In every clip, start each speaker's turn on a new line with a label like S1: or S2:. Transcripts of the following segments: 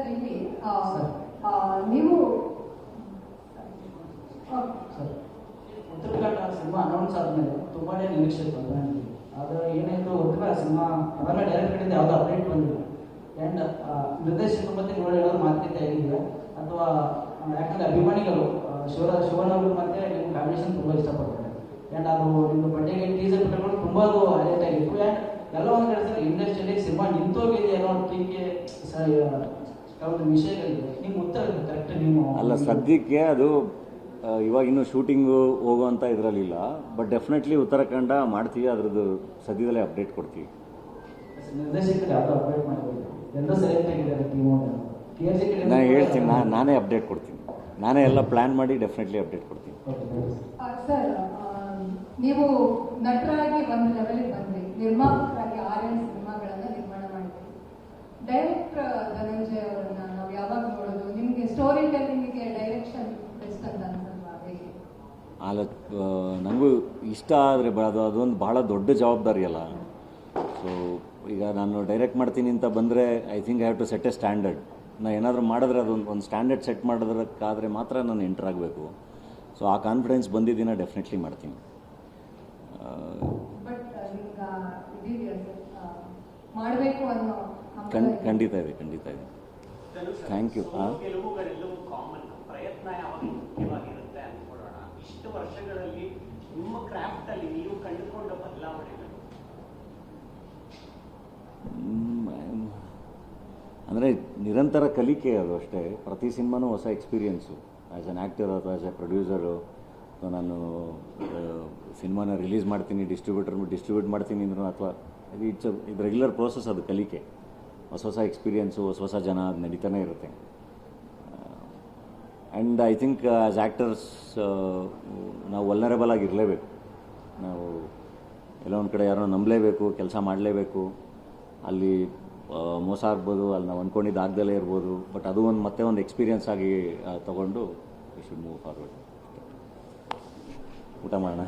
S1: Sir ಇಲ್ಲಿ ನೀವು
S2: sir Uttara Kannada cinema announce ಆದಮೇಲೆ ತುಂಬಾ ನಿರೀಕ್ಷೆ ಇತ್ತು ನನಗೆ. ಆದರೆ ಏನಾಯಿತು ಗೊತ್ತಿಲ್ಲ, ಸಿನಿಮಾ ಅವೆಲ್ಲ ಡೈರೆಕ್ಟ್ ಕಡೆಯಿಂದ ಯಾವುದೋ ಅಪ್ಡೇಟ್ ಬಂದಿಲ್ಲ. ಆ್ಯಂಡ್ ನಿರ್ದೇಶಕರು ಮತ್ತೆ ನೀವು ಹೇಳೋದು ಮಾತುಕತೆ ಆಗಿದೆ ಅಥವಾ ಯಾಕಂದರೆ ಅಭಿಮಾನಿಗಳು ಶಿವನವರು ಮತ್ತೆ ನಿಮ್ಮ ಕಾಂಬಿನೇಷನ್ ತುಂಬ ಇಷ್ಟಪಡ್ತಾರೆ. ಆ್ಯಂಡ್ ಅದು ನಿಮ್ಮ ಬಟ್ಟೆಗೆ ಟೀಸರ್ ಬಿಟ್ಟುಕೊಂಡು ತುಂಬ ಅದು ಹೈಲೈಟ್ ಆಗಿತ್ತು. ಆ್ಯಂಡ್ ಎಲ್ಲ ಒಂದು ಹೇಳ್ತಾರೆ ಇಂಡಸ್ಟ್ರಿಯಲ್ಲಿ ಸಿನಿಮಾ ನಿಂತೋಗಿದೆ ಅನ್ನೋ ಟೀಕೆ ಒಂದು ವಿಷಯಗಳಿದೆ. ನಿಮ್ಮ ಉತ್ತರ ಕರೆಕ್ಟ್ ನೀವು
S3: ಅಲ್ಲ, ಸದ್ಯಕ್ಕೆ ಅದು ಇವಾಗ ಇನ್ನೂ ಶೂಟಿಂಗು ಹೋಗುವಂಥ ಇದರಲ್ಲಿಲ್ಲ. ಬಟ್ ಡೆಫಿನೆಟ್ಲಿ ಉತ್ತರಾಖಂಡ ಮಾಡ್ತೀವಿ, ಅದ್ರದ್ದು ಸದ್ಯದಲ್ಲೇ ಅಪ್ಡೇಟ್ ಕೊಡ್ತೀವಿ.
S2: ನಿರ್ದೇಶಕರು ಯಾವುದೋ ಅಪ್ಡೇಟ್ ಮಾಡಬೇಕು ಎಲ್ಲ ಸೆಲೆಕ್ಟ್ ಆಗಿದ್ದಾರೆ ಟೀಮು.
S3: ನಾನು ಹೇಳ್ತೀನಿ, ನಾನೇ ಅಪ್ಡೇಟ್ ಕೊಡ್ತೀನಿ. ನಾನೇ ಎಲ್ಲ ಪ್ಲ್ಯಾನ್ ಮಾಡಿ ಡೆಫಿನೆಟ್ಲಿ ಅಪ್ಡೇಟ್ ಕೊಡ್ತೀನಿ.
S1: ಸರ್ ನೀವು ನಟರಾಗಿ ಒಂದು ಲೆವೆಲ್ಗೆ ಬಂದ್ರಿ, ನಿರ್ಮಾಪಕರಾಗಿ 6 ಸಿನಿಮಾಗಳನ್ನ ನಿರ್ಮಾಣ ಮಾಡಿದ್ರಿ. ಡೈರೆಕ್ಟರ್ ಧನಂಜಯ ಅವರನ್ನ ನಾವು ಯಾವಾಗ ನೋಡೋದು? ನಿಮಗೆ ಸ್ಟೋರಿ ಟೆಲ್ಲಿಂಗಿಗೆ ಡೈರೆಕ್ಷನ್ ಬೆಸ್ಟ್ ಅಂತ ಅನ್ಸಲ್ವಾ? ಹೇಗೆ?
S3: ಅಲ್ಲ, ನನಗೂ ಇಷ್ಟ ಆದರೆ ಅದೊಂದು ಭಾಳ ದೊಡ್ಡ ಜವಾಬ್ದಾರಿ ಅಲ್ಲ. ಸೊ ಈಗ ನಾನು ಡೈರೆಕ್ಟ್ ಮಾಡ್ತೀನಿ ಅಂತ ಬಂದರೆ I think I have to set a standard. ನಾನು ಏನಾದರೂ ಮಾಡಿದ್ರೆ ಅದೊಂದು ಸ್ಟ್ಯಾಂಡರ್ಡ್ ಸೆಟ್ ಮಾಡೋದಕ್ಕಾದರೆ ಮಾತ್ರ ನಾನು ಎಂಟರ್ ಆಗಬೇಕು. ಸೊ ಆ ಕಾನ್ಫಿಡೆನ್ಸ್ ಬಂದಿದ್ದೀನ ಡೆಫಿನೆಟ್ಲಿ ಮಾಡ್ತೀನಿ. ಖಂಡಿತ ಇದೆ, ಖಂಡಿತ ಇದೆ. Thank you.
S4: ಕೆಲವುಗಳೆಲ್ಲವೂ ಕಾಮನ್, ಪ್ರಯತ್ನ ಯಾವಾಗ ಮುಖ್ಯವಾಗಿರುತ್ತೆ ಅಂದ್ಕೊಳ್ಳೋಣ. ಇಷ್ಟು ವರ್ಷಗಳಲ್ಲಿ ನಿಮ್ಮ ಕ್ರಾಫ್ಟಲ್ಲಿ ನೀವು ಕಂಡುಕೊಂಡ ಬದಲಾವಣೆಗಳು?
S3: ಅಂದರೆ ನಿರಂತರ ಕಲಿಕೆ, ಅದು ಅಷ್ಟೇ. ಪ್ರತಿ ಸಿನಿಮಾನೂ ಹೊಸ ಎಕ್ಸ್ಪೀರಿಯೆನ್ಸು. ಆ್ಯಸ್ ಅನ್ ಆ್ಯಕ್ಟರ್ ಅಥವಾ ಆ್ಯಸ್ ಎ ಪ್ರೊಡ್ಯೂಸರು. ನಾನು ಸಿನಿಮಾನ ರಿಲೀಸ್ ಮಾಡ್ತೀನಿ, ಡಿಸ್ಟ್ರಿಬ್ಯೂಟ್ ಮಾಡ್ತೀನಿ ಅಂದ್ರೂ ಅಥವಾ ಇದು ರೆಗ್ಯುಲರ್ ಪ್ರೋಸೆಸ್, ಅದು ಕಲಿಕೆ. ಹೊಸ ಎಕ್ಸ್ಪೀರಿಯೆನ್ಸು, ಹೊಸ ಜನ, ಅದು ನಡೀತಾನೆ ಇರುತ್ತೆ. And I think as actors ನಾವು ವಲ್ನರೇಬಲ್ ಆಗಿರಲೇಬೇಕು. ನಾವು ಎಲ್ಲೋ ಒಂದು ಕಡೆ ಯಾರೋ ನಂಬಲೇಬೇಕು, ಕೆಲಸ ಮಾಡಲೇಬೇಕು. ಅಲ್ಲಿ ಮೋಸ ಆಗ್ಬೋದು, ಅಲ್ಲಿ ನಾವು ಅಂದ್ಕೊಂಡಿದ್ದು ಆಗ್ದಲೇ ಇರ್ಬೋದು. ಬಟ್ ಅದು ಮತ್ತೆ ಒಂದು ಎಕ್ಸ್ಪೀರಿಯೆನ್ಸ್ ಆಗಿ ತೊಗೊಂಡು ವಿ ಶುಡ್ ಮೂವ್ ಫಾರ್ವರ್ಡ್. ಊಟ ಮಾಡೋಣ.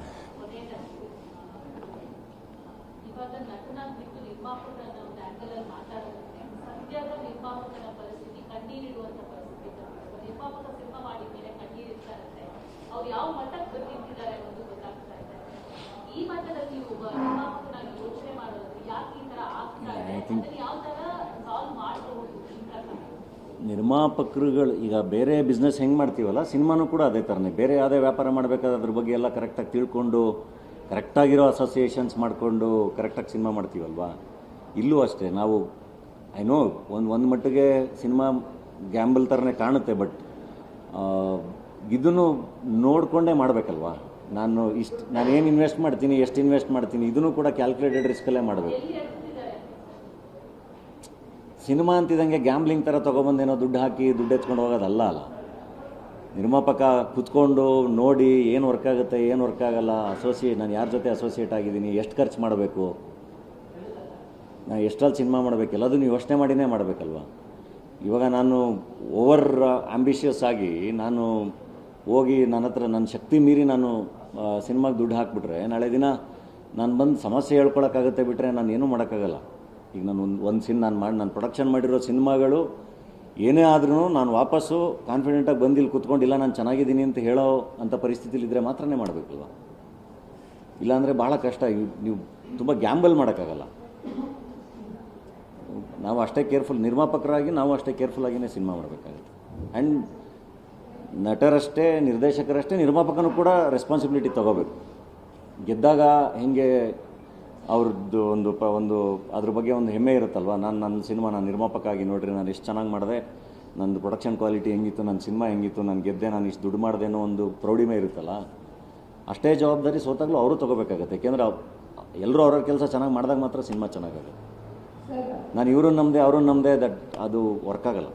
S3: ನಿರ್ಮಾಪಕರುಗಳು ಈಗ ಬೇರೆ ಬಿಸ್ನೆಸ್ ಹೆಂಗೆ ಮಾಡ್ತೀವಲ್ಲ, ಸಿನಿಮಾನೂ ಕೂಡ ಅದೇ ಥರನೇ. ಬೇರೆ ಯಾವುದೇ ವ್ಯಾಪಾರ ಮಾಡಬೇಕಾದ್ರೆ ಅದ್ರ ಬಗ್ಗೆ ಎಲ್ಲ ಕರೆಕ್ಟಾಗಿ ತಿಳ್ಕೊಂಡು, ಕರೆಕ್ಟಾಗಿರೋ ಅಸೋಸಿಯೇಷನ್ಸ್ ಮಾಡಿಕೊಂಡು ಕರೆಕ್ಟಾಗಿ ಸಿನಿಮಾ ಮಾಡ್ತೀವಲ್ವಾ. ಇಲ್ಲೂ ಅಷ್ಟೇ. ನಾವು ಐ ನೋ ಒಂದು ಮಟ್ಟಿಗೆ ಸಿನಿಮಾ ಗ್ಯಾಂಬಲ್ ಥರನೇ ಕಾಣುತ್ತೆ. ಬಟ್ ಇದನ್ನು ನೋಡಿಕೊಂಡೇ ಮಾಡಬೇಕಲ್ವಾ. ನಾನು ಏನು ಇನ್ವೆಸ್ಟ್ ಮಾಡ್ತೀನಿ, ಎಷ್ಟು ಇನ್ವೆಸ್ಟ್ ಮಾಡ್ತೀನಿ, ಇದನ್ನು ಕೂಡ ಕ್ಯಾಲ್ಕುಲೇಟೆಡ್ ರಿಸ್ಕಲ್ಲೇ ಮಾಡಬೇಕು. ಸಿನಿಮಾ ಅಂತಿದ್ದಂಗೆ ಗ್ಯಾಂಬ್ಲಿಂಗ್ ಥರ ತೊಗೊಬಂದೇನೋ ದುಡ್ಡು ಹಾಕಿ ದುಡ್ಡು ಎತ್ಕೊಂಡು ಹೋಗೋದಲ್ಲ. ನಿರ್ಮಾಪಕ ಕುತ್ಕೊಂಡು ನೋಡಿ ಏನು ವರ್ಕ್ ಆಗುತ್ತೆ, ಏನು ವರ್ಕ್ ಆಗಲ್ಲ, ನಾನು ಯಾರ ಜೊತೆ ಅಸೋಸಿಯೇಟ್ ಆಗಿದ್ದೀನಿ, ಎಷ್ಟು ಖರ್ಚು ಮಾಡಬೇಕು, ನಾನು ಎಷ್ಟಲ್ಲಿ ಸಿನಿಮಾ ಮಾಡಬೇಕು, ಎಲ್ಲದನ್ನು ಯೋಚನೆ ಮಾಡಿನೇ ಮಾಡಬೇಕಲ್ವ. ಇವಾಗ ನಾನು ಓವರ್ ಆಂಬಿಷಿಯಸ್ ಆಗಿ ನಾನು ಹೋಗಿ ನನ್ನ ಶಕ್ತಿ ಮೀರಿ ನಾನು ಸಿನಿಮಾಗೆ ದುಡ್ಡು ಹಾಕಿಬಿಟ್ರೆ ನಾಳೆ ದಿನ ನಾನು ಬಂದು ಸಮಸ್ಯೆ ಹೇಳ್ಕೊಳಕ್ಕಾಗುತ್ತೆ. ಬಿಟ್ಟರೆ ನಾನು ಏನೂ ಮಾಡೋಕ್ಕಾಗಲ್ಲ. ಈಗ ನಾನು ನಾನು ಪ್ರೊಡಕ್ಷನ್ ಮಾಡಿರೋ ಸಿನಿಮಾಗಳು ಏನೇ ಆದ್ರೂ ನಾನು ವಾಪಸ್ಸು ಕಾನ್ಫಿಡೆಂಟಾಗಿ ಬಂದಿಲ್ಲಿ ಕೂತ್ಕೊಂಡಿಲ್ಲ ನಾನು ಚೆನ್ನಾಗಿದ್ದೀನಿ ಅಂತ ಹೇಳೋ ಅಂಥ ಪರಿಸ್ಥಿತಿಲಿದ್ದರೆ ಮಾತ್ರನೇ ಮಾಡಬೇಕಲ್ವ. ಇಲ್ಲಾಂದರೆ ಭಾಳ ಕಷ್ಟ. ನೀವು ತುಂಬ ಗ್ಯಾಂಬಲ್ ಮಾಡೋಕ್ಕಾಗಲ್ಲ. ನಾವು ಅಷ್ಟೇ ಕೇರ್ಫುಲ್, ನಿರ್ಮಾಪಕರಾಗಿ ನಾವು ಅಷ್ಟೇ ಕೇರ್ಫುಲ್ಲಾಗಿಯೇ ಸಿನಿಮಾ ಮಾಡಬೇಕಾಗುತ್ತೆ. ಆ್ಯಂಡ್ ನಟರಷ್ಟೇ, ನಿರ್ದೇಶಕರಷ್ಟೇ, ನಿರ್ಮಾಪಕನೂ ಕೂಡ ರೆಸ್ಪಾನ್ಸಿಬಿಲಿಟಿ ತೊಗೋಬೇಕು. ಗೆದ್ದಾಗ ಹೇಗೆ ಅವ್ರದ್ದು ಒಂದು ಅದ್ರ ಬಗ್ಗೆ ಒಂದು ಹೆಮ್ಮೆ ಇರುತ್ತಲ್ವ. ನನ್ನ ಸಿನಿಮಾ, ನಾನು ನಿರ್ಮಾಪಕ ಆಗಿ ನೋಡ್ರಿ ನಾನು ಎಷ್ಟು ಚೆನ್ನಾಗಿ ಮಾಡಿದೆ, ನಂದು ಪ್ರೊಡಕ್ಷನ್ ಕ್ವಾಲಿಟಿ ಹೆಂಗಿತ್ತು, ನನ್ನ ಸಿನಿಮಾ ಹೆಂಗಿತ್ತು, ನಾನು ಗೆದ್ದೆ, ನಾನು ಇಷ್ಟು ದುಡ್ಡು ಮಾಡಿದೆ ಅನ್ನೋ ಒಂದು ಪ್ರೌಢಿಮೆ ಇರುತ್ತಲ್ಲ. ಅಷ್ಟೇ ಜವಾಬ್ದಾರಿ ಸೋತಾಗಲೂ ಅವರು ತೊಗೋಬೇಕಾಗತ್ತೆ. ಯಾಕೆಂದರೆ ಎಲ್ಲರೂ ಅವ್ರವ್ರ ಕೆಲಸ ಚೆನ್ನಾಗಿ ಮಾಡಿದಾಗ ಮಾತ್ರ ಸಿನಿಮಾ ಚೆನ್ನಾಗಾಗುತ್ತೆ. ನಾನು ಇವ್ರನ್ನ ನಮ್ಮದೇ ಅವ್ರನ್ನ ನಮ್ಮದೇ ಅದು ವರ್ಕ್ ಆಗಲ್ಲ.